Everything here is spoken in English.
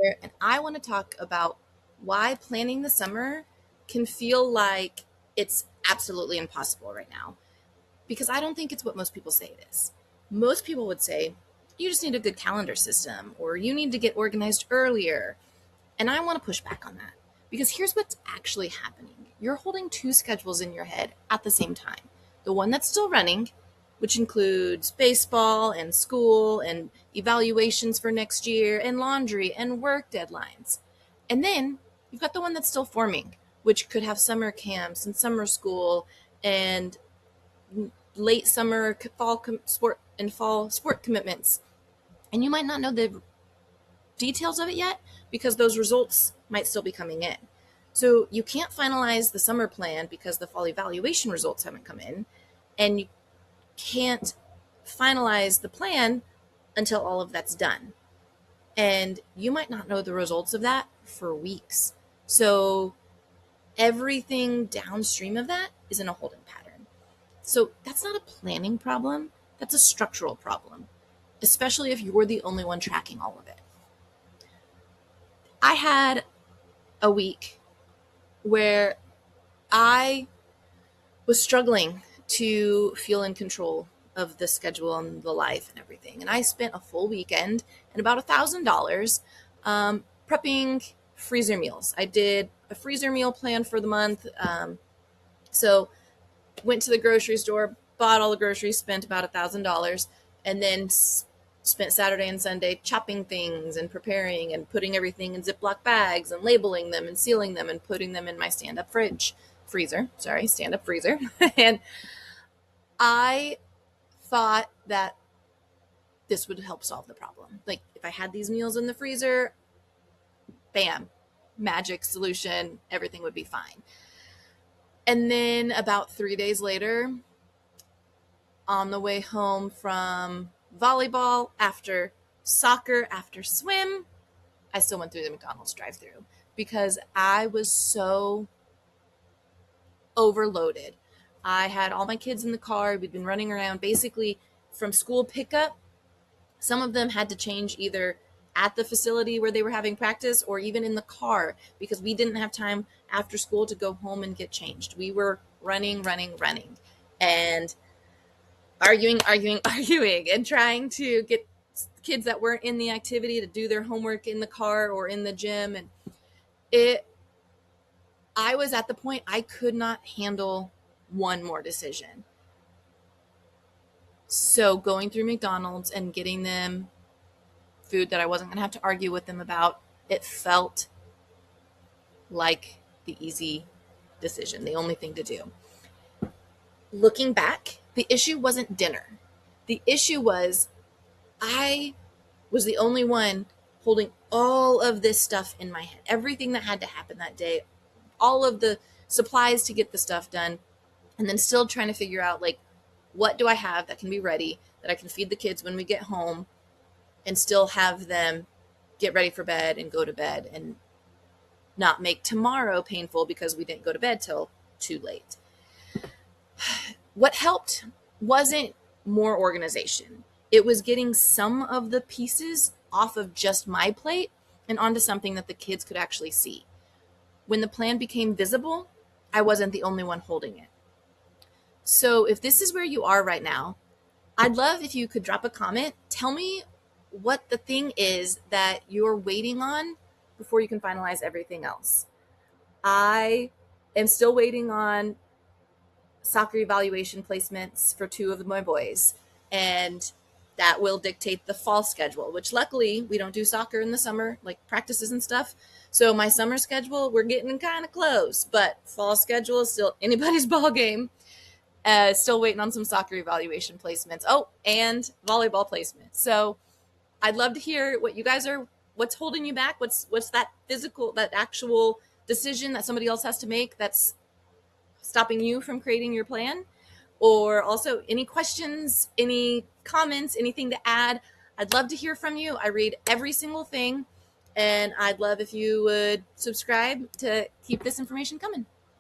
here, and I want to talk about why planning the summer can feel like it's absolutely impossible right now. Because I don't think it's what most people say it is. Most people would say, you just need a good calendar system, or you need to get organized earlier. And I want to push back on that. Because here's what's actually happening: you're holding two schedules in your head at the same time. The one that's still running, which includes baseball and school and evaluations for next year and laundry and work deadlines. And then you've got the one that's still forming, which could have summer camps and summer school and late summer fall sport commitments. And you might not know the details of it yet because those results might still be coming in. So you can't finalize the summer plan because the fall evaluation results haven't come in, and you can't finalize the plan until all of that's done. And you might not know the results of that for weeks. So everything downstream of that is in a holding pattern. So that's not a planning problem, that's a structural problem, especially if you're the only one tracking all of it. I had a week where I was struggling to feel in control of the schedule and the life and everything. And I spent a full weekend and about $1,000 prepping freezer meals. I did a freezer meal plan for the month. So went to the grocery store, bought all the groceries, spent about $1,000, and then spent Saturday and Sunday chopping things and preparing and putting everything in Ziploc bags and labeling them and sealing them and putting them in my stand-up stand-up freezer. And I thought that this would help solve the problem. Like, if I had these meals in the freezer, bam, magic solution, everything would be fine. And then about 3 days later, on the way home from volleyball, after soccer, after swim, I still went through the McDonald's drive-thru because I was so overloaded. I had all my kids in the car. We'd been running around basically from school pickup. Some of them had to change either at the facility where they were having practice or even in the car because we didn't have time after school to go home and get changed. We were running, and arguing, and trying to get kids that weren't in the activity to do their homework in the car or in the gym. And I was at the point I could not handle one more decision. So going through McDonald's and getting them food that I wasn't going to have to argue with them about, it felt like the easy decision, the only thing to do. Looking back, the issue wasn't dinner. The issue was I was the only one holding all of this stuff in my head, everything that had to happen that day, all of the supplies to get the stuff done, and then still trying to figure out, like, what do I have that can be ready, that I can feed the kids when we get home and still have them get ready for bed and go to bed and not make tomorrow painful because we didn't go to bed till too late. What helped wasn't more organization. It was getting some of the pieces off of just my plate and onto something that the kids could actually see. When the plan became visible, I wasn't the only one holding it. So if this is where you are right now, I'd love if you could drop a comment. Tell me what the thing is that you're waiting on before you can finalize everything else. I am still waiting on soccer evaluation placements for two of my boys, and that will dictate the fall schedule, which luckily we don't do soccer in the summer, like practices and stuff. So my summer schedule, we're getting kind of close, but fall schedule is still anybody's ball game. Still waiting on some soccer evaluation placements. Oh, and volleyball placements. So I'd love to hear what you guys are, what's holding you back? What's that actual decision that somebody else has to make that's stopping you from creating your plan? Or also any questions, any comments, anything to add? I'd love to hear from you. I read every single thing, and I'd love if you would subscribe to keep this information coming.